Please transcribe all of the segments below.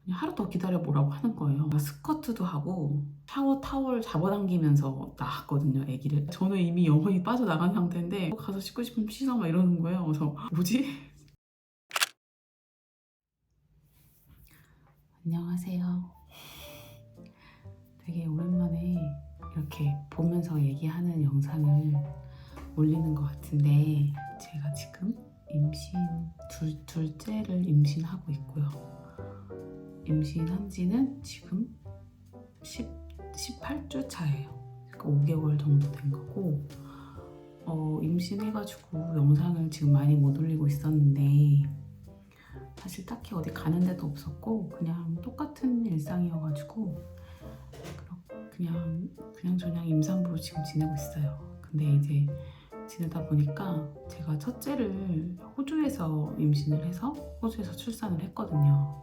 그냥 하루 더 기다려보라고 하는 거예요. 스쿼트도 하고 샤워 타월 잡아당기면서 나왔거든요, 아기를. 저는 이미 영혼이 빠져나간 상태인데 가서 씻고 싶으면 씻어 막 이러는 거예요. 그래서 뭐지? 안녕하세요. 되게 오랜만에 이렇게 보면서 얘기하는 영상을 올리는 것 같은데, 제가 지금 둘째를 임신하고 있고요. 임신한 지는 지금 18주 차예요. 그러니까 5개월 정도 된 거고, 임신해가지고 영상을 지금 많이 못 올리고 있었는데, 사실 딱히 어디 가는 데도 없었고 그냥 똑같은 일상이어가지고 그냥 임산부로 지금 지내고 있어요. 근데 이제 지내다 보니까 제가 첫째를 호주에서 임신을 해서 호주에서 출산을 했거든요.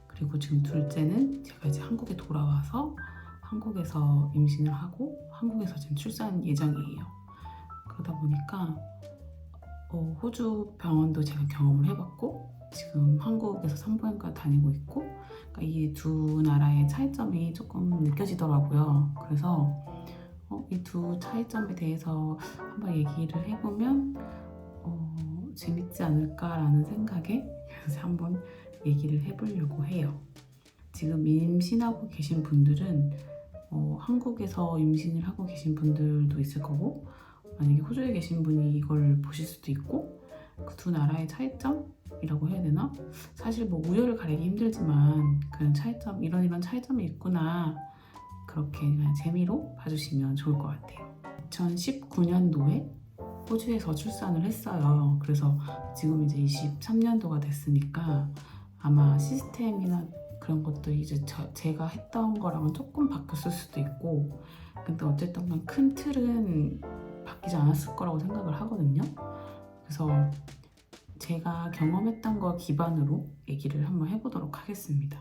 그리고 지금 둘째는 제가 이제 한국에 돌아와서 한국에서 임신을 하고 한국에서 지금 출산 예정이에요. 그러다 보니까 호주 병원도 제가 경험을 해봤고 지금 한국에서 산부인과 다니고 있고, 그러니까 이 두 나라의 차이점이 조금 느껴지더라고요. 그래서 이 두 차이점에 대해서 한번 얘기를 해보면 재밌지 않을까라는 생각에 그래서 한번 얘기를 해보려고 해요. 지금 임신하고 계신 분들은 한국에서 임신을 하고 계신 분들도 있을 거고, 만약에 호주에 계신 분이 이걸 보실 수도 있고, 그 두 나라의 차이점이라고 해야 되나? 사실 뭐 우열을 가리기 힘들지만 그런 차이점, 이런 차이점이 있구나, 그렇게 그냥 재미로 봐주시면 좋을 것 같아요. 2019년도에 호주에서 출산을 했어요. 그래서 지금 이제 23년도가 됐으니까 아마 시스템이나 그런 것들이 이제 제가 했던 거랑은 조금 바뀌었을 수도 있고, 근데 어쨌든 큰 틀은 바뀌지 않았을 거라고 생각을 하거든요. 그래서 제가 경험했던 거 기반으로 얘기를 한번 해보도록 하겠습니다.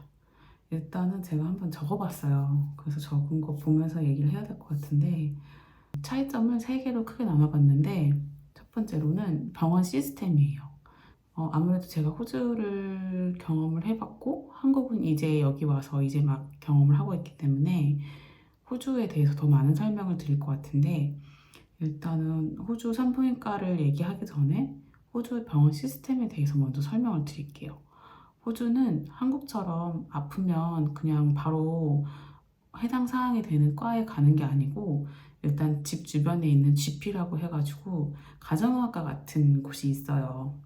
일단은 제가 한번 적어봤어요. 그래서 적은 거 보면서 얘기를 해야 될 것 같은데, 차이점을 3개로 크게 나눠봤는데, 첫 번째로는 병원 시스템이에요. 아무래도 제가 호주를 경험을 해봤고 한국은 이제 여기 와서 이제 막 경험을 하고 있기 때문에 호주에 대해서 더 많은 설명을 드릴 것 같은데, 일단은 호주 산부인과를 얘기하기 전에 호주의 병원 시스템에 대해서 먼저 설명을 드릴게요. 호주는 한국처럼 아프면 그냥 바로 해당 사항이 되는 과에 가는 게 아니고, 일단 집 주변에 있는 GP라고 해가지고 가정의학과 같은 곳이 있어요.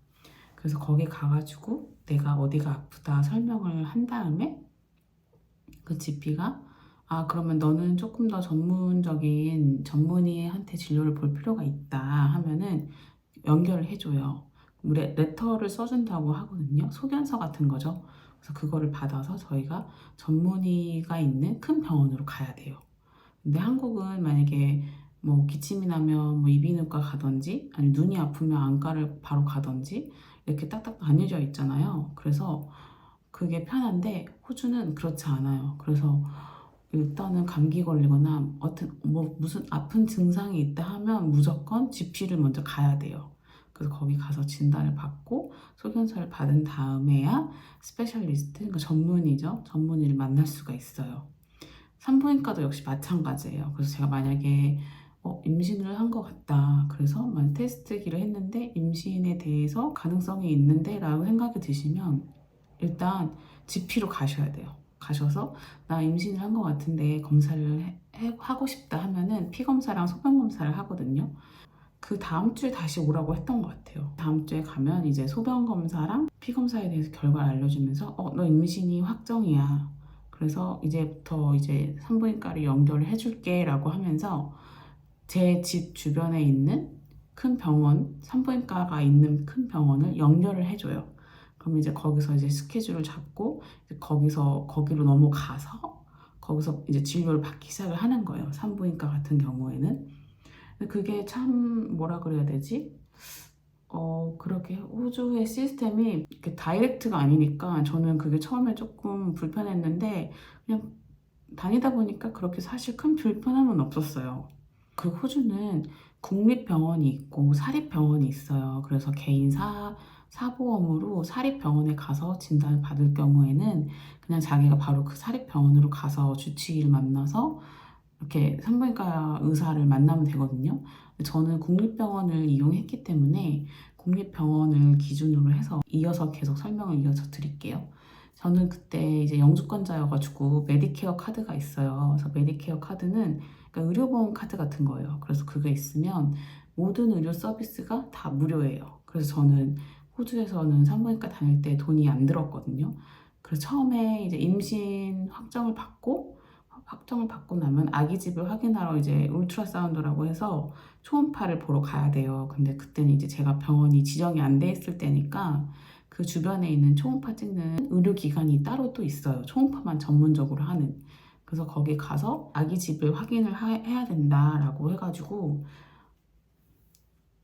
그래서 거기 가가지고 내가 어디가 아프다 설명을 한 다음에 그 GP가 그러면 너는 조금 더 전문적인 전문의한테 진료를 볼 필요가 있다 하면은 연결을 해줘요. 레터를 써준다고 하거든요. 소견서 같은 거죠. 그래서 그거를 받아서 저희가 전문의가 있는 큰 병원으로 가야 돼요. 근데 한국은 만약에 뭐 기침이 나면 뭐 이비인후과 가든지 아니면 눈이 아프면 안과를 바로 가든지 이렇게 딱딱 나뉘어져 있잖아요. 그래서 그게 편한데 호주는 그렇지 않아요. 그래서 일단은 감기 걸리거나 무슨 아픈 증상이 있다 하면 무조건 GP를 먼저 가야 돼요. 그래서 거기 가서 진단을 받고 소견서를 받은 다음에야 스페셜리스트, 그러니까 전문의죠. 전문의를 만날 수가 있어요. 산부인과도 역시 마찬가지예요. 그래서 제가 만약에 임신을 한 것 같다, 그래서 테스트기를 했는데 임신에 대해서 가능성이 있는데 라고 생각이 드시면 일단 GP로 가셔야 돼요. 가셔서 나 임신을 한 것 같은데 검사를 하고 싶다 하면은 피검사랑 소변검사를 하거든요. 그 다음 주에 다시 오라고 했던 것 같아요. 다음 주에 가면 이제 소변검사랑 피검사에 대해서 결과를 알려주면서 너 임신이 확정이야. 그래서 이제부터 이제 산부인과를 연결을 해줄게 라고 하면서 제 집 주변에 있는 큰 병원, 산부인과가 있는 큰 병원을 연결을 해줘요. 그럼 이제 거기서 이제 스케줄을 잡고 이제 거기로 넘어가서 거기서 이제 진료를 받기 시작을 하는 거예요. 산부인과 같은 경우에는. 근데 그게 참 뭐라 그래야 되지? 그렇게 호주의 시스템이 이렇게 다이렉트가 아니니까 저는 그게 처음에 조금 불편했는데, 그냥 다니다 보니까 그렇게 사실 큰 불편함은 없었어요. 그 호주는 국립병원이 있고 사립병원이 있어요. 그래서 개인사, 사보험으로 사립병원에 가서 진단을 받을 경우에는 그냥 자기가 바로 그 사립병원으로 가서 주치의를 만나서 이렇게 산부인과 의사를 만나면 되거든요. 저는 국립병원을 이용했기 때문에 국립병원을 기준으로 해서 이어서 계속 설명을 이어서 드릴게요. 저는 그때 이제 영주권자여가지고 메디케어 카드가 있어요. 그래서 메디케어 카드는 그러니까 의료보험 카드 같은 거예요. 그래서 그게 있으면 모든 의료 서비스가 다 무료예요. 그래서 저는 호주에서는 산부인과 다닐 때 돈이 안 들었거든요. 그래서 처음에 이제 임신 확정을 받고 나면 아기 집을 확인하러 이제 울트라사운드라고 해서 초음파를 보러 가야 돼요. 근데 그때는 이제 제가 병원이 지정이 안 돼 있을 때니까 그 주변에 있는 초음파 찍는 의료기관이 따로 또 있어요. 초음파만 전문적으로 하는. 그래서 거기 가서 아기 집을 확인을 해야 된다라고 해가지고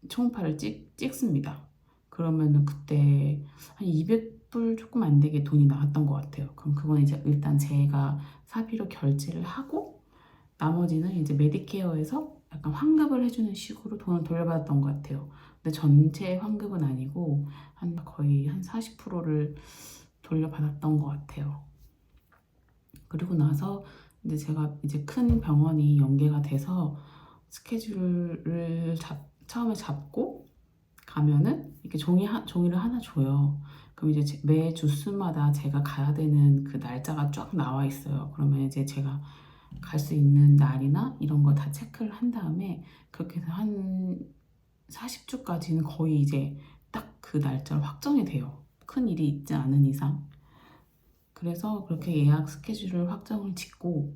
초음파를 찍습니다. 그러면은 그때 한 200불 조금 안 되게 돈이 나왔던 것 같아요. 그럼 그건 이제 일단 제가 사비로 결제를 하고 나머지는 이제 메디케어에서 약간 환급을 해주는 식으로 돈을 돌려받았던 것 같아요. 근데 전체 환급은 아니고 거의 한 40%를 돌려받았던 것 같아요. 그리고 나서 이제 제가 이제 큰 병원이 연계가 돼서 스케줄을 처음에 잡고 가면은 이렇게 종이를 하나 줘요. 그럼 이제 매 주수마다 제가 가야 되는 그 날짜가 쫙 나와 있어요. 그러면 이제 제가 갈 수 있는 날이나 이런 거 다 체크를 한 다음에 그렇게 해서 한 40주까지는 거의 이제 딱 그 날짜로 확정이 돼요. 큰 일이 있지 않은 이상. 그래서 그렇게 예약 스케줄을 확정을 짓고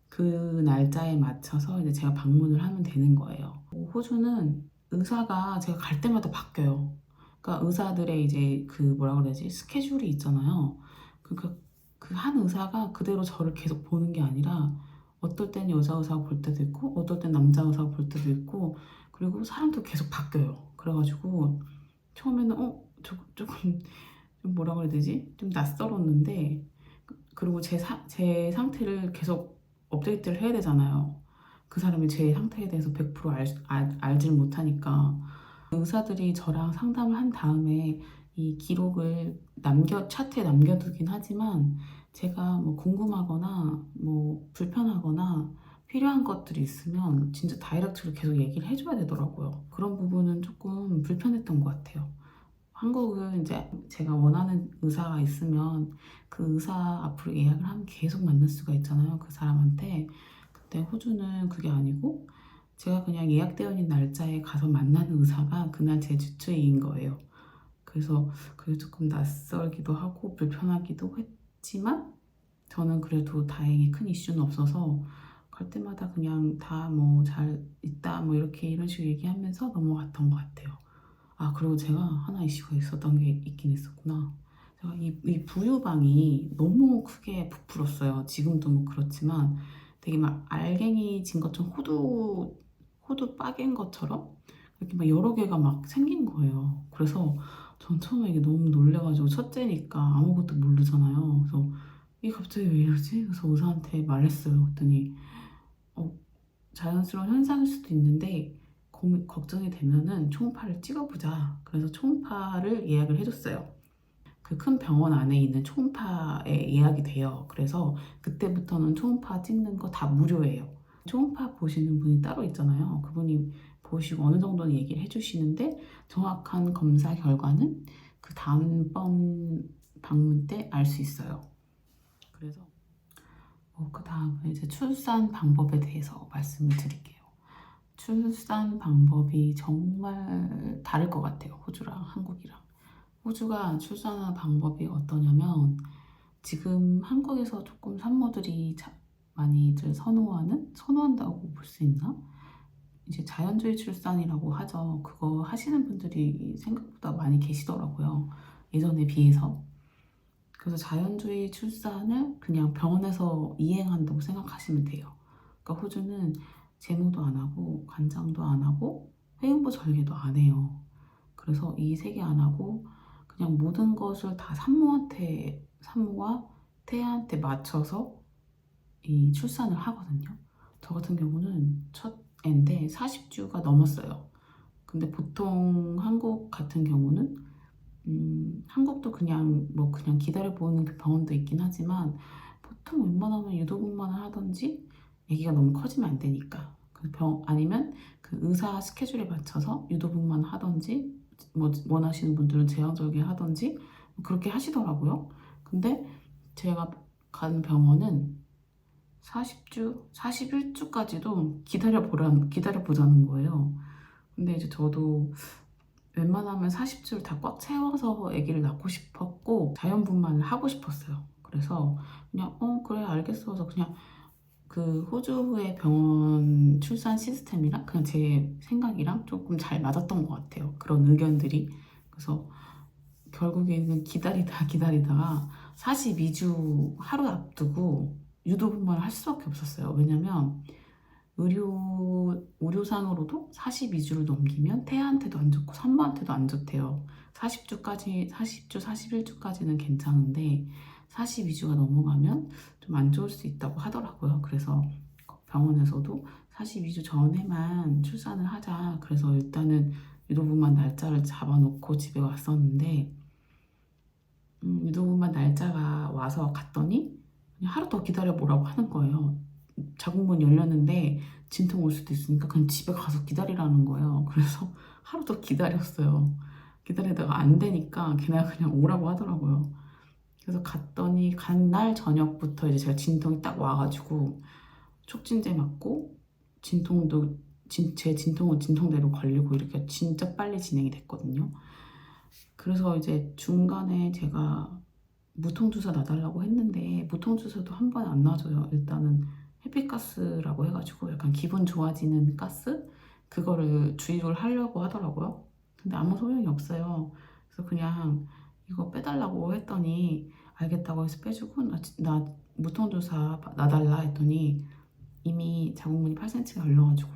그 날짜에 맞춰서 이제 제가 방문을 하면 되는 거예요. 호주는 의사가 제가 갈 때마다 바뀌어요. 그러니까 의사들의 이제 그 뭐라 그러지? 스케줄이 있잖아요. 그러니까 그 한 의사가 그대로 저를 계속 보는 게 아니라 어떨 땐 여자 의사가 볼 때도 있고 어떨 땐 남자 의사가 볼 때도 있고 그리고 사람도 계속 바뀌어요. 그래가지고 처음에는 조금 좀 뭐라 그래야 되지? 좀 낯설었는데 그리고 제 상태를 계속 업데이트를 해야 되잖아요. 그 사람이 제 상태에 대해서 100% 알질 못하니까 의사들이 저랑 상담을 한 다음에 이 기록을 차트에 남겨두긴 하지만 제가 뭐 궁금하거나 뭐 불편하거나 필요한 것들이 있으면 진짜 다이렉트로 계속 얘기를 해줘야 되더라고요. 그런 부분은 조금 불편했던 것 같아요. 한국은 이제 제가 원하는 의사가 있으면 그 의사 앞으로 예약을 하면 계속 만날 수가 있잖아요. 그 사람한테. 근데 호주는 그게 아니고 제가 그냥 예약되어 있는 날짜에 가서 만나는 의사가 그날 제 주치의인 거예요. 그래서 그게 조금 낯설기도 하고 불편하기도 했지만 저는 그래도 다행히 큰 이슈는 없어서 갈 때마다 그냥 다 뭐 잘 있다 뭐 이렇게 이런 식으로 얘기하면서 넘어갔던 것 같아요. 아, 그리고 제가 하나 이슈가 있었던 게 있긴 있었구나. 제가 이 부유방이 너무 크게 부풀었어요. 지금도 뭐 그렇지만 되게 막 알갱이 진 것처럼 호두 빠갠 것처럼 이렇게 막 여러 개가 막 생긴 거예요. 그래서 전 처음에 이게 너무 놀래가지고 첫째니까 아무것도 모르잖아요. 그래서 이게 갑자기 왜 이러지? 그래서 의사한테 말했어요. 그랬더니 어, 자연스러운 현상일 수도 있는데 걱정이 되면은 초음파를 찍어보자. 그래서 초음파를 예약을 해줬어요. 그 큰 병원 안에 있는 초음파에 예약이 돼요. 그래서 그때부터는 초음파 찍는 거 다 무료예요. 초음파 보시는 분이 따로 있잖아요. 그분이 보시고 어느 정도는 얘기를 해주시는데 정확한 검사 결과는 그 다음번 방문 때 알 수 있어요. 그래서 그 다음에 이제 출산 방법에 대해서 말씀을 드릴게요. 출산 방법이 정말 다를 것 같아요. 호주랑 한국이랑. 호주가 출산하는 방법이 어떠냐면 지금 한국에서 조금 산모들이 많이들 선호한다고 볼 수 있나? 이제 자연주의 출산이라고 하죠. 그거 하시는 분들이 생각보다 많이 계시더라고요. 예전에 비해서. 그래서 자연주의 출산을 그냥 병원에서 이행한다고 생각하시면 돼요. 그러니까 호주는 제모도 안 하고 관장도 안 하고 회음부 절개도 안 해요. 그래서 이 세 개 안 하고 그냥 모든 것을 다 산모와 태아한테 맞춰서 이 출산을 하거든요. 저 같은 경우는 첫 애인데 40주가 넘었어요. 근데 보통 한국 같은 경우는 한국도 그냥 뭐 그냥 기다려보는 그 병원도 있긴 하지만 보통 웬만하면 유도분만을 하든지 아기가 너무 커지면 안 되니까 그 병 아니면 그 의사 스케줄에 맞춰서 유도분만을 하든지 뭐 원하시는 분들은 제왕절개 하든지 그렇게 하시더라고요. 근데 제가 간 병원은 40주, 41주까지도 기다려보자는 거예요. 근데 이제 저도 웬만하면 40주를 다 꽉 채워서 아기를 낳고 싶었고 자연분만을 하고 싶었어요. 그래서 그냥 그래 알겠어 서 그냥 그 호주의 병원 출산 시스템이랑 그냥 제 생각이랑 조금 잘 맞았던 것 같아요. 그런 의견들이. 그래서 결국에는 기다리다가 42주 하루 앞두고 유도분만을 할 수밖에 없었어요. 왜냐면 의료상으로도 42주를 넘기면 태아한테도 안 좋고 산모한테도 안 좋대요. 40주, 41주까지는 괜찮은데 42주가 넘어가면 좀 안 좋을 수 있다고 하더라고요. 그래서 병원에서도 42주 전에만 출산을 하자. 그래서 일단은 유도분만 날짜를 잡아놓고 집에 왔었는데 유도분만 날짜가 와서 갔더니 그냥 하루 더 기다려보라고 하는 거예요. 자궁문 열렸는데 진통 올 수도 있으니까 그냥 집에 가서 기다리라는 거예요. 그래서 하루 더 기다렸어요. 기다리다가 안 되니까 그냥 오라고 하더라고요. 그래서 갔더니 간 날 저녁부터 이제 제가 진통이 딱 와가지고 촉진제 맞고 진통도 제 진통은 진통대로 걸리고 이렇게 진짜 빨리 진행이 됐거든요. 그래서 이제 중간에 제가 무통주사 놔달라고 했는데 무통주사도 한 번에 안 놔줘요. 일단은 해피가스라고 해가지고 약간 기분 좋아지는 가스? 그거를 주입을 하려고 하더라고요. 근데 아무 소용이 없어요. 그래서 그냥 이거 빼달라고 했더니 알겠다고 해서 빼주고 나 무통주사 놔달라 했더니 이미 자궁문이 8cm가 열려가지고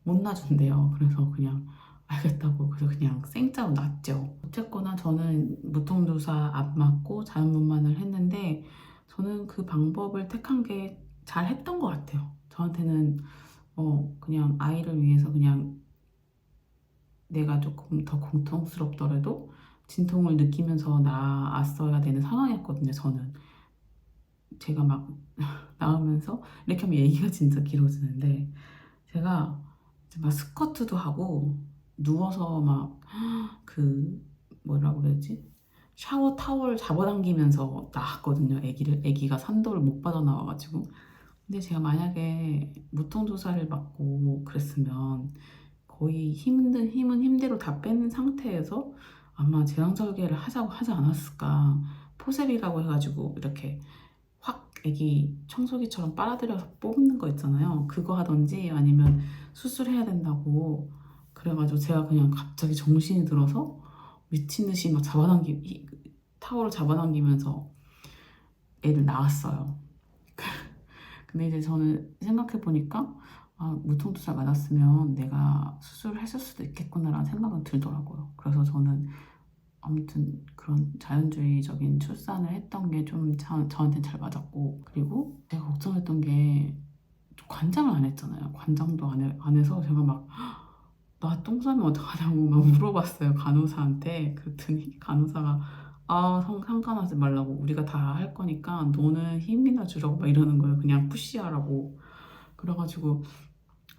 못 놔준대요. 그래서 그냥 알겠다고 그래서 그냥 생짜로 놨죠. 어쨌거나 저는 무통주사 안 맞고 자연분만을 했는데 저는 그 방법을 택한 게 잘 했던 것 같아요. 저한테는 그냥 아이를 위해서 그냥 내가 조금 더 고통스럽더라도 진통을 느끼면서 낳았어야 되는 상황이었거든요. 저는 제가 막 낳으면서 이렇게 하면 얘기가 진짜 길어지는데 제가 이제 막 스쿼트도 하고 누워서 막 그 뭐라고 그러지? 샤워 타월 잡아당기면서 나왔거든요. 아기가 산도를 못 빠져나와가지고. 근데 제가 만약에 무통조사를 받고 그랬으면 거의 힘은 힘대로 다 뺀 상태에서 아마 제왕절개를 하자고 하지 않았을까. 포셉이라고 해가지고 이렇게 확 아기 청소기처럼 빨아들여서 뽑는 거 있잖아요. 그거 하던지 아니면 수술해야 된다고 그래가지고 제가 그냥 갑자기 정신이 들어서 미친 듯이 막 타월을 잡아당기면서 애를 낳았어요. 근데 이제 저는 생각해 보니까 무통주사 맞았으면 내가 수술을 했을 수도 있겠구나라는 생각은 들더라고요. 그래서 저는 아무튼 그런 자연주의적인 출산을 했던 게 좀 저한테는 잘 맞았고 그리고 제가 걱정했던 게 관장을 안 했잖아요. 관장도 안 해서 제가 막 나 똥 싸면 어떡하냐고 막 물어봤어요. 간호사한테. 그랬더니 간호사가 상관하지 말라고 우리가 다 할 거니까 너는 힘이나 주라고 막 이러는 거예요. 그냥 푸시하라고. 그래가지고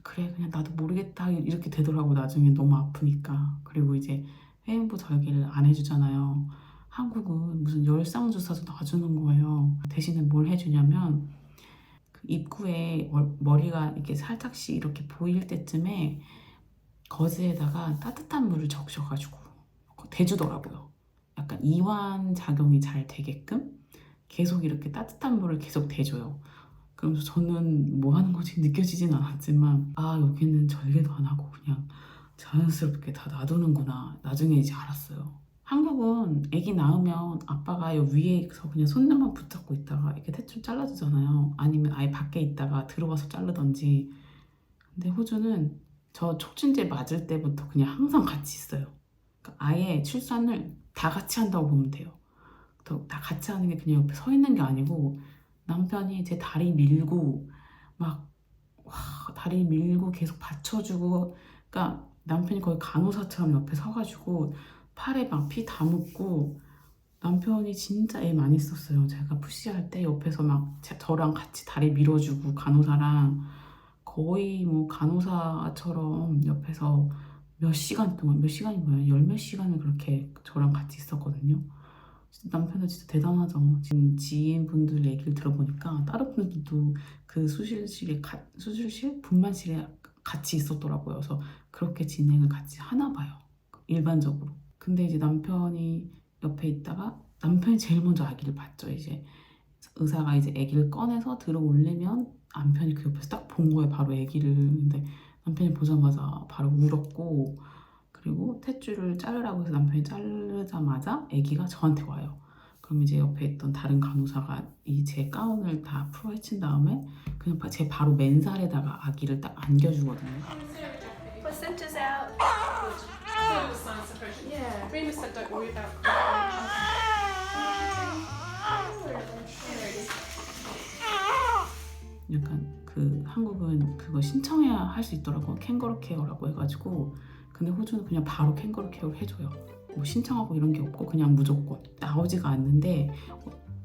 그래 그냥 나도 모르겠다 이렇게 되더라고. 나중에 너무 아프니까. 그리고 이제 회음부 절개를 안 해주잖아요. 한국은 무슨 열상주사도 놔주는 거예요. 대신에 뭘 해주냐면 그 입구에 머리가 이렇게 살짝씩 이렇게 보일 때쯤에 거즈에다가 따뜻한 물을 적셔가지고 대주더라고요. 약간 이완 작용이 잘 되게끔 계속 이렇게 따뜻한 물을 계속 대줘요. 그러면서 저는 뭐 하는 건지 느껴지진 않았지만 여기는 절개도 안 하고 그냥 자연스럽게 다 놔두는구나 나중에 이제 알았어요. 한국은 아기 낳으면 아빠가 여 위에서 그냥 손만 붙잡고 있다가 이렇게 대충 잘라주잖아요. 아니면 아예 밖에 있다가 들어와서 자르던지. 근데 호주는 저 촉진제 맞을 때부터 그냥 항상 같이 있어요. 그러니까 아예 출산을 다 같이 한다고 보면 돼요. 다 같이 하는 게 그냥 옆에 서 있는 게 아니고 남편이 제 다리 밀고 막 다리 밀고 계속 받쳐주고 그러니까 남편이 거의 간호사처럼 옆에 서가지고 팔에 막 피 다 묻고 남편이 진짜 애 많이 썼어요. 제가 푸시할 때 옆에서 막 저랑 같이 다리 밀어주고 간호사랑 거의 뭐 간호사처럼 옆에서 몇 시간 동안 몇 시간이 뭐야 열 몇 시간을 그렇게 저랑 같이 있었거든요. 남편은 진짜 대단하죠. 지금 지인분들 얘기를 들어보니까 다른 분들도 그 수술실 분만실에 같이 있었더라고요. 그래서 그렇게 진행을 같이 하나 봐요. 일반적으로. 근데 이제 남편이 옆에 있다가 남편이 제일 먼저 아기를 봤죠. 이제 의사가 이제 아기를 꺼내서 들어 올리면 남편이 그 옆에서 딱 본 거예요. 바로 아기를. 근데 남편이 보자마자 바로 울었고, 그리고 탯줄을 자르라고 해서 남편이 자르자마자 아기가 저한테 와요. 그럼 이제 옆에 있던 다른 간호사가 이 제 가운을 다 풀어헤친 다음에 그냥 제 바로 맨살에다가 아기를 딱 안겨주거든요. Placenta's out. Yeah. Rena said don't worry about 약간 그 한국은 그거 신청해야 할 수 있더라고. 캥거루 케어라고 해가지고. 근데 호주는 그냥 바로 캥거루 케어 해줘요. 뭐 신청하고 이런 게 없고 그냥 무조건 나오지가 않는데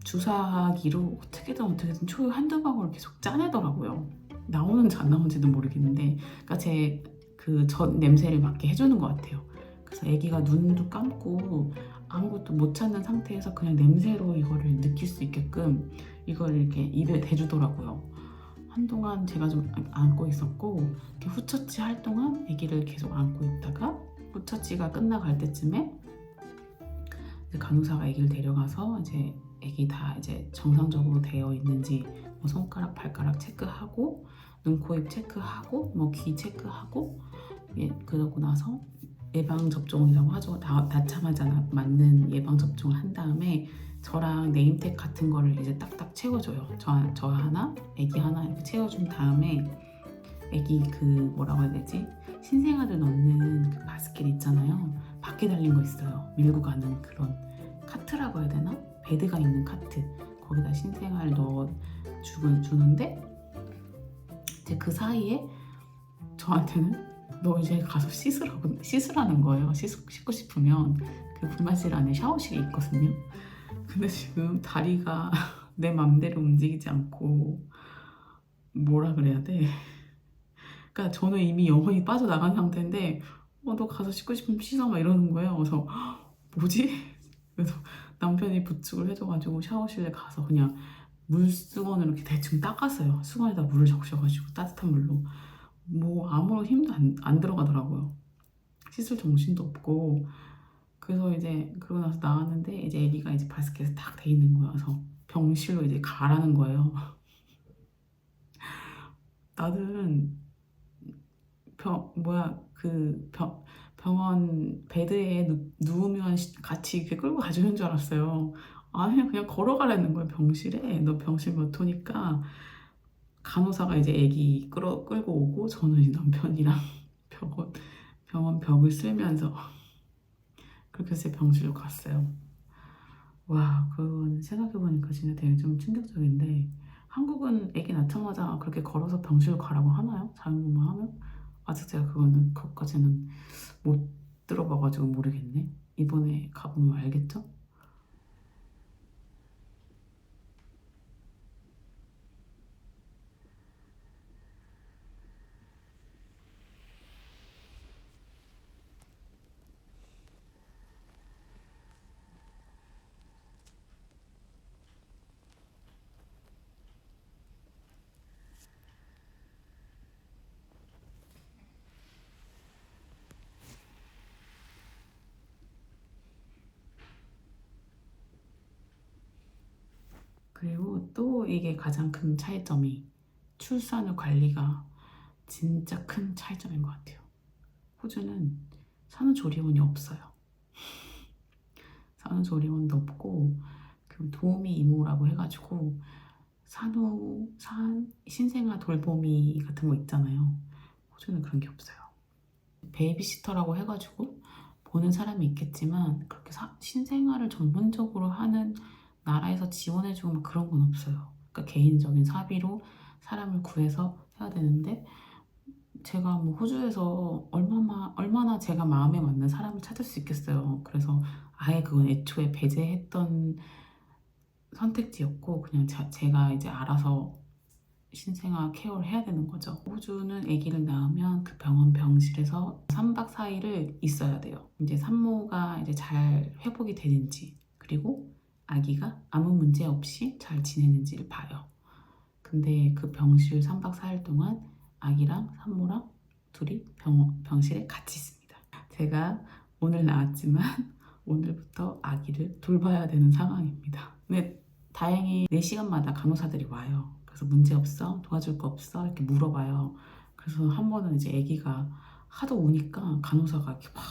주사기로 어떻게든 초유 한두 방울 계속 짜내더라고요. 나오는지 안 나오는지도 모르겠는데, 그러니까 제 그 전 냄새를 맡게 해주는 것 같아요. 그래서 아기가 눈도 감고 아무것도 못 찾는 상태에서 그냥 냄새로 이거를 느낄 수 있게끔 이걸 이렇게 입에 대주더라고요. 한동안 제가 좀 안고 있었고, 이렇게 후처치 할 동안 아기를 계속 안고 있다가 후처치가 끝나갈 때쯤에 이제 간호사가 아기를 데려가서 이제 아기 다 이제 정상적으로 되어 있는지 뭐 손가락, 발가락 체크하고 눈, 코, 입 체크하고 뭐 귀 체크하고, 예, 그러고 나서 예방 접종이라고 하죠. 낳자마자 맞는 예방 접종을 한 다음에 저랑 네임택 같은 거를 이제 딱딱 채워줘요. 저 하나, 아기 하나 이렇게 채워준 다음에 아기 그 뭐라고 해야 되지? 신생아들 넣는 그 바스켓 있잖아요. 밖에 달린 거 있어요. 밀고 가는 그런 카트라고 해야 되나? 베드가 있는 카트. 거기다 신생아를 넣어 주는데 이제 그 사이에 저한테는 너 이제 가서 씻으라는 거예요. 씻고 싶으면 그 분만실 안에 샤워실이 있거든요. 근데 지금 다리가 내 맘대로 움직이지 않고 뭐라 그래야 돼? 그러니까 저는 이미 영혼이 빠져나간 상태인데 너 가서 씻고 싶으면 씻어 막 이러는 거예요. 그래서 뭐지? 그래서 남편이 부축을 해줘가지고 샤워실에 가서 그냥 물수건으로 이렇게 대충 닦았어요. 수건에다 물을 적셔가지고 따뜻한 물로. 뭐 아무런 힘도 안 들어가더라고요. 씻을 정신도 없고. 그래서 이제 그러고 나서 나왔는데 이제 애기가 이제 바스켓에 딱 돼 있는 거야. 그래서 병실로 이제 가라는 거예요. 나는 병원 베드에 누우면 같이 이렇게 끌고 가주는 줄 알았어요. 아니 그냥 걸어가라는 거예요. 병실에. 너 병실 몇 호니까. 간호사가 이제 애기 끌고 오고 저는 이제 남편이랑 병원 벽을 쓸면서 그렇게 해서 병실로 갔어요. 와, 그건 생각해보니까 진짜 되게 좀 충격적인데, 한국은 애기 낳자마자 그렇게 걸어서 병실 가라고 하나요? 자연분만하면? 아직 제가 그것까지는 못 들어봐가지고 모르겠네. 이번에 가보면 알겠죠? 그리고 또 이게 가장 큰 차이점이 출산 후 관리가 진짜 큰 차이점인 것 같아요. 호주는 산후조리원이 없어요. 산후조리원도 없고, 그 도우미 이모라고 해가지고 신생아 돌보미 같은 거 있잖아요. 호주는 그런 게 없어요. 베이비시터라고 해가지고 보는 사람이 있겠지만 그렇게 신생아를 전문적으로 하는 나라에서 지원해주고 막 그런 건 없어요. 그러니까 개인적인 사비로 사람을 구해서 해야 되는데 제가 뭐 호주에서 얼마나 제가 마음에 맞는 사람을 찾을 수 있겠어요. 그래서 아예 그건 애초에 배제했던 선택지였고 그냥 제가 이제 알아서 신생아 케어를 해야 되는 거죠. 호주는 아기를 낳으면 그 병원 병실에서 3박 4일을 있어야 돼요. 이제 산모가 이제 잘 회복이 되는지 그리고 아기가 아무 문제 없이 잘 지내는지를 봐요. 근데 그 병실 3박 4일 동안 아기랑 산모랑 둘이 병실에 같이 있습니다. 제가 오늘 나왔지만 오늘부터 아기를 돌봐야 되는 상황입니다. 근데 다행히 4시간마다 간호사들이 와요. 그래서 문제 없어? 도와줄 거 없어? 이렇게 물어봐요. 그래서 한 번은 이제 아기가 하도 우니까 간호사가 이렇게 막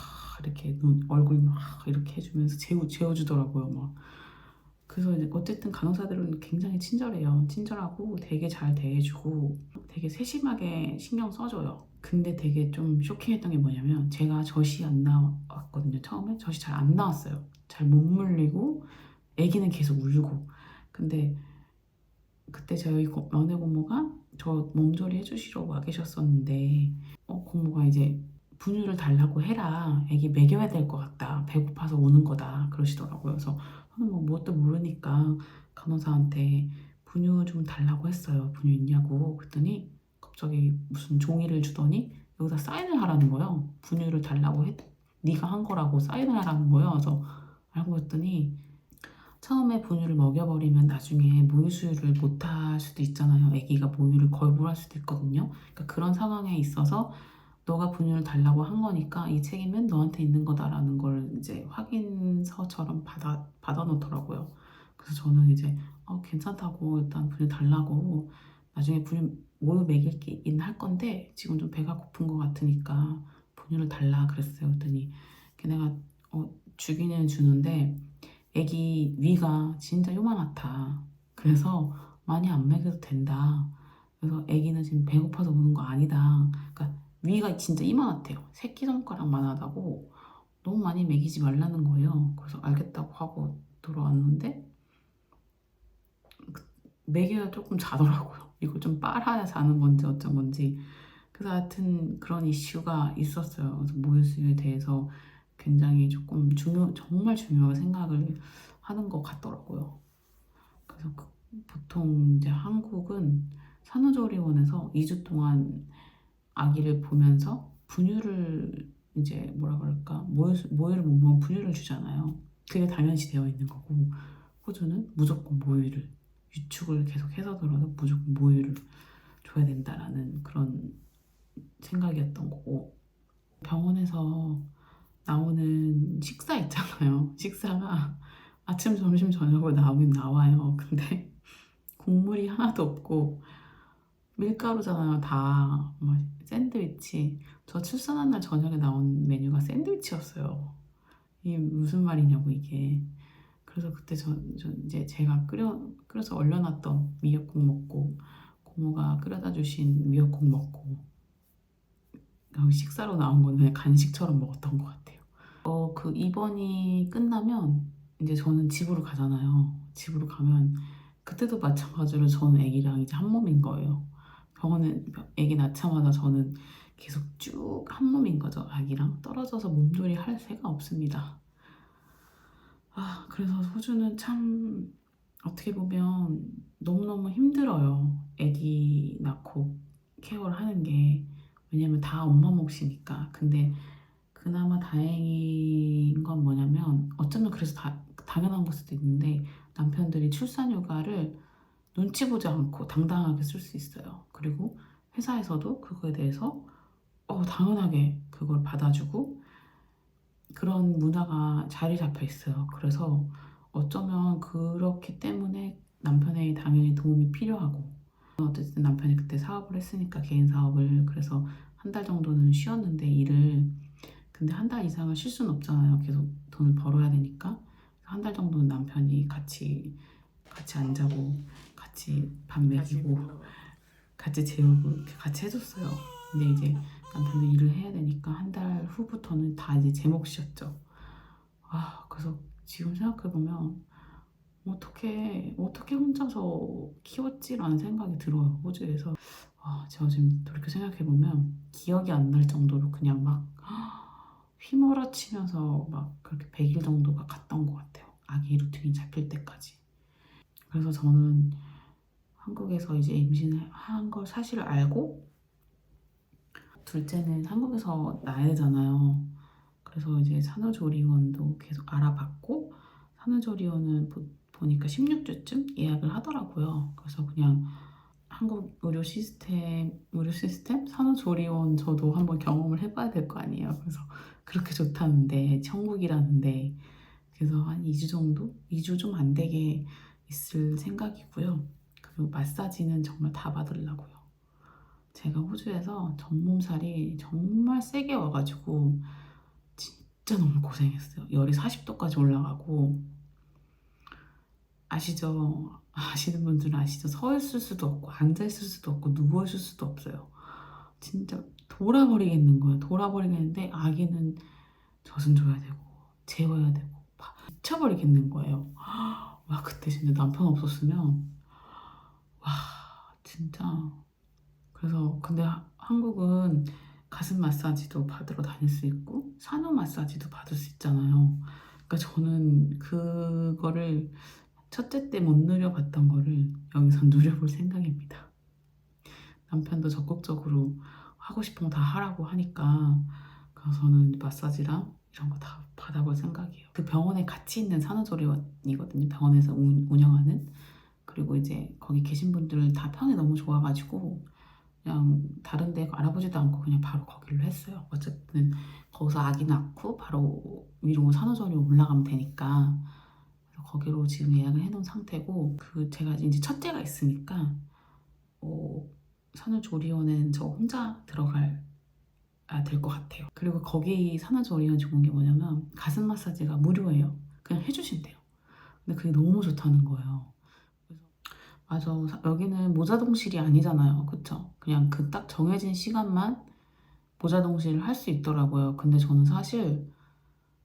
이렇게 얼굴 막 이렇게 해주면서 재워주더라고요. 막. 그래서 이제 어쨌든 간호사들은 굉장히 친절하고 되게 잘 대해주고 되게 세심하게 신경 써줘요. 근데 되게 좀 쇼킹했던 게 뭐냐면 제가 젖이 안 나왔거든요. 처음에 젖이 잘 안 나왔어요. 잘 못 물리고 아기는 계속 울고. 근데 그때 저희 막내 고모가 저 몸조리 해주시러 와 계셨었는데 고모가 이제 분유를 달라고 해라. 아기 먹여야 될 것 같다. 배고파서 우는 거다. 그러시더라고요. 그래서 저는 뭐 뭣도 모르니까 간호사한테 분유 좀 달라고 했어요. 분유 있냐고. 그랬더니 갑자기 무슨 종이를 주더니 여기다 사인을 하라는 거예요. 분유를 달라고 네가 한 거라고 사인을 하라는 거예요. 그래서 알고 봤더니 처음에 분유를 먹여버리면 나중에 모유 수유를 못 할 수도 있잖아요. 아기가 모유를 거부할 수도 있거든요. 그러니까 그런 상황에 있어서 너가 분유를 달라고 한 거니까 이 책임은 너한테 있는 거다라는 걸 이제 확인서처럼 받아 놓더라고요. 그래서 저는 이제 괜찮다고 일단 분유 달라고 나중에 모유 먹이긴 할 건데 지금 좀 배가 고픈 것 같으니까 분유를 달라 그랬어요. 그랬더니 걔네가 주기는 주는데 애기 위가 진짜 요만하다. 그래서 많이 안 먹여도 된다. 그래서 애기는 지금 배고파서 우는 거 아니다. 그러니까 위가 진짜 이만하대요. 새끼손가락만 하다고 너무 많이 먹이지 말라는 거예요. 그래서 알겠다고 하고 돌아왔는데 먹여야 조금 자더라고요. 이거 좀 빨아야 자는 건지 어쩐 건지. 그래서 하여튼 그런 이슈가 있었어요. 그래서 모유수유에 대해서 굉장히 조금 정말 중요하게 생각을 하는 것 같더라고요. 그래서 보통 이제 한국은 산후조리원에서 2주 동안 아기를 보면서 분유를 이제 뭐라 그럴까 모유를 못 먹으면 분유를 주잖아요. 그게 당연시 되어 있는 거고 호주는 무조건 모유를 유축을 계속 해서더라도 무조건 모유를 줘야 된다라는 그런 생각이었던 거고 병원에서 나오는 식사 있잖아요. 식사가 아침, 점심, 저녁으로 나오긴 나와요. 근데 국물이 하나도 없고 밀가루잖아요. 다 뭐 샌드위치. 저 출산한 날 저녁에 나온 메뉴가 샌드위치였어요. 이게 무슨 말이냐고 이게. 그래서 그때 저 이제 제가 끓여서 얼려놨던 미역국 먹고 고모가 끓여다 주신 미역국 먹고 식사로 나온 거는 그냥 간식처럼 먹었던 것 같아요. 그 입원이 끝나면 이제 저는 집으로 가잖아요. 집으로 가면 그때도 마찬가지로 저는 아기랑 이제 한 몸인 거예요. 병원은 아기 낳자마자 저는 계속 쭉 한 몸인 거죠. 아기랑 떨어져서 몸조리 할 새가 없습니다. 그래서 호주는 참 어떻게 보면 너무너무 힘들어요. 아기 낳고 케어를 하는 게. 왜냐면 다 엄마 몫이니까. 근데 그나마 다행인 건 뭐냐면 어쩌면 그래서 당연한 걸 수도 있는데 남편들이 출산휴가를 눈치 보지 않고 당당하게 쓸 수 있어요. 그리고 회사에서도 그거에 대해서 당연하게 그걸 받아주고 그런 문화가 자리 잡혀 있어요. 그래서 어쩌면 그렇기 때문에 남편의 당연히 도움이 필요하고 어쨌든 남편이 그때 사업을 했으니까 개인 사업을 그래서 한 달 정도는 쉬었는데 일을 근데 한 달 이상은 쉴 수는 없잖아요. 계속 돈을 벌어야 되니까 한 달 정도는 남편이 같이 안 자고 같이 밥 먹이고 같이 재우고 이렇게 같이 해줬어요. 근데 이제 남편도 일을 해야 되니까 한 달 후부터는 다 이제 제 몫이었죠. 그래서 지금 생각해보면 어떻게 혼자서 키웠지라는 생각이 들어요. 호주에서 제가 지금 돌이켜 생각해보면 기억이 안 날 정도로 그냥 막 휘몰아치면서 막 그렇게 100일 정도가 갔던 것 같아요. 아기 루틴이 잡힐 때까지. 그래서 저는 한국에서 이제 임신을 한 걸 사실을 알고 둘째는 한국에서 낳아야 되잖아요. 그래서 이제 산후조리원도 계속 알아봤고 산후조리원은 보니까 16주쯤 예약을 하더라고요. 그래서 그냥 한국 의료 시스템 산후조리원 저도 한번 경험을 해봐야 될 거 아니에요. 그래서 그렇게 좋다는데 천국이라는데 그래서 한 2주 정도? 2주 좀 안 되게 있을 생각이고요. 그리고 마사지는 정말 다 받으려고요. 제가 호주에서 전몸살이 정말 세게 와가지고 진짜 너무 고생했어요. 열이 40도까지 올라가고 아시죠? 아시는 분들은 아시죠? 서 있을 수도 없고 앉아 있을 수도 없고 누워 있을 수도 없어요. 진짜 돌아버리겠는 거예요. 돌아버리겠는데 아기는 젖은 줘야 되고 재워야 되고 미쳐버리겠는 거예요. 와 그때 진짜 남편 없었으면 와 진짜 그래서 근데 한국은 가슴 마사지도 받으러 다닐 수 있고 산후 마사지도 받을 수 있잖아요. 그러니까 저는 그거를 첫째 때 못 누려봤던 거를 여기서 누려볼 생각입니다. 남편도 적극적으로 하고 싶은 거 다 하라고 하니까 그래서 저는 마사지랑 이런 거 다 받아볼 생각이에요. 그 병원에 같이 있는 산후조리원이거든요. 병원에서 운영하는. 그리고 이제 거기 계신 분들 다 평이 너무 좋아가지고 그냥 다른 데 알아보지도 않고 그냥 바로 거기로 했어요. 어쨌든 거기서 아기 낳고 바로 위로 산후조리원 올라가면 되니까 그래서 거기로 지금 예약을 해놓은 상태고 그 제가 이제 첫째가 있으니까 산후조리원은 저 혼자 들어갈 될 것 같아요. 그리고 거기 산후조리원 좋은 게 뭐냐면 가슴 마사지가 무료예요. 그냥 해주신대요. 근데 그게 너무 좋다는 거예요. 그래서 맞아. 여기는 모자동실이 아니잖아요. 그쵸? 그냥 그 딱 정해진 시간만 모자동실을 할 수 있더라고요. 근데 저는 사실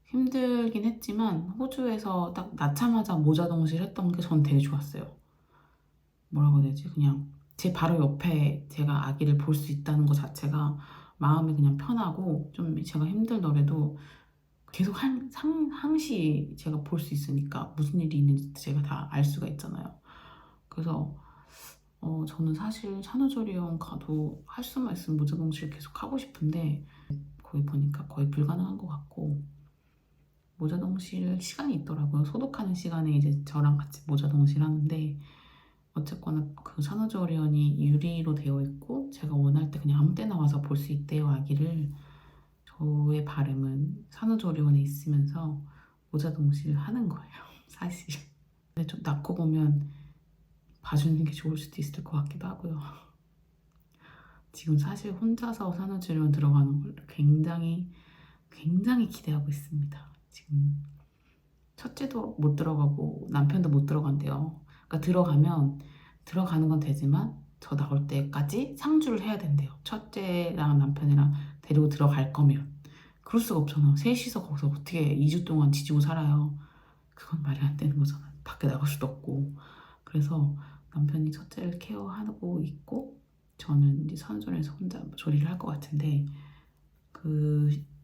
힘들긴 했지만 호주에서 딱 낳자마자 모자동실 했던 게 전 되게 좋았어요. 뭐라고 해야 되지? 그냥 제 바로 옆에 제가 아기를 볼 수 있다는 것 자체가 마음이 그냥 편하고 좀 제가 힘들더라도 계속 항시 제가 볼 수 있으니까 무슨 일이 있는지 제가 다 알 수가 있잖아요. 그래서 저는 사실 산후조리원 가도 할 수만 있으면 모자동실 계속 하고 싶은데 거기 보니까 거의 불가능한 것 같고 모자동실 시간이 있더라고요. 소독하는 시간에 이제 저랑 같이 모자동실 하는데 어쨌거나 그 산후조리원이 유리로 되어 있고 제가 원할 때 그냥 아무 때나 와서 볼 수 있대요, 아기를. 저의 바람은 산후조리원에 있으면서 모자동실 하는 거예요, 사실. 근데 좀 낳고 보면 봐주는 게 좋을 수도 있을 것 같기도 하고요. 지금 사실 혼자서 산후조리원 들어가는 걸 굉장히 기대하고 있습니다. 지금 첫째도 못 들어가고 남편도 못 들어간대요. 그러니까 들어가는 건 되지만 저 나올 때까지 상주를 해야 된대요. 첫째랑 남편이랑 데리고 들어갈 거면. 그럴 수가 없잖아요. 셋이서 거기서 어떻게 2주 동안 지지고 살아요. 그건 말이 안 되는 거잖아요. 밖에 나갈 수도 없고. 그래서 남편이 첫째를 케어하고 있고 저는 이제 산후조리원에서 혼자 조리를 할 것 같은데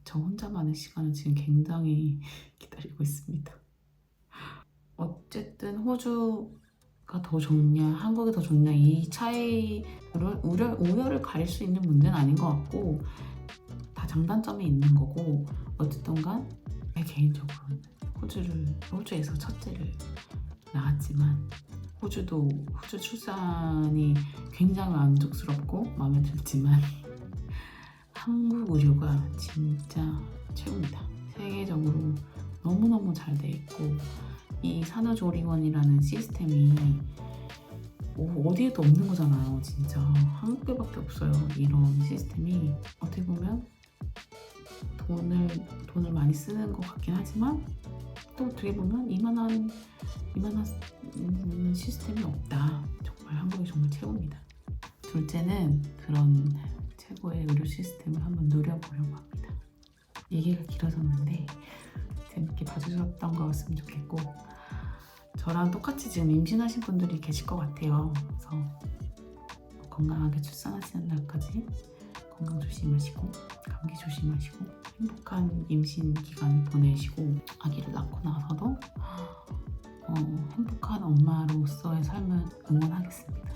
저 혼자만의 시간을 지금 굉장히 기다리고 있습니다. 어쨌든 호주가 더 좋냐 한국이 더 좋냐 이 차이를 우열을 가릴 수 있는 문제는 아닌 것 같고 다 장단점이 있는 거고 어쨌든 간 제 개인적으로는 호주에서 첫째를 낳았지만 호주 출산이 굉장히 만족스럽고 마음에 들지만 한국 의료가 진짜 최고입니다. 세계적으로 너무너무 잘 돼 있고 이 산후조리원이라는 시스템이 어디에도 없는 거잖아요. 진짜 한국에밖에 없어요. 이런 시스템이 어떻게 보면 돈을 많이 쓰는 것 같긴 하지만 또 어떻게 보면 이만한 시스템이 없다. 정말 한국이 정말 최고입니다. 둘째는 그런 최고의 의료 시스템을 한번 누려보려고 합니다. 얘기가 길어졌는데 재밌게 봐주셨던 거였으면 좋겠고 저랑 똑같이 지금 임신하신 분들이 계실 것 같아요. 그래서 건강하게 출산하시는 날까지 건강 조심하시고 감기 조심하시고 행복한 임신 기간을 보내시고 아기를 낳고 나서도 행복한 엄마로서의 삶을 응원하겠습니다.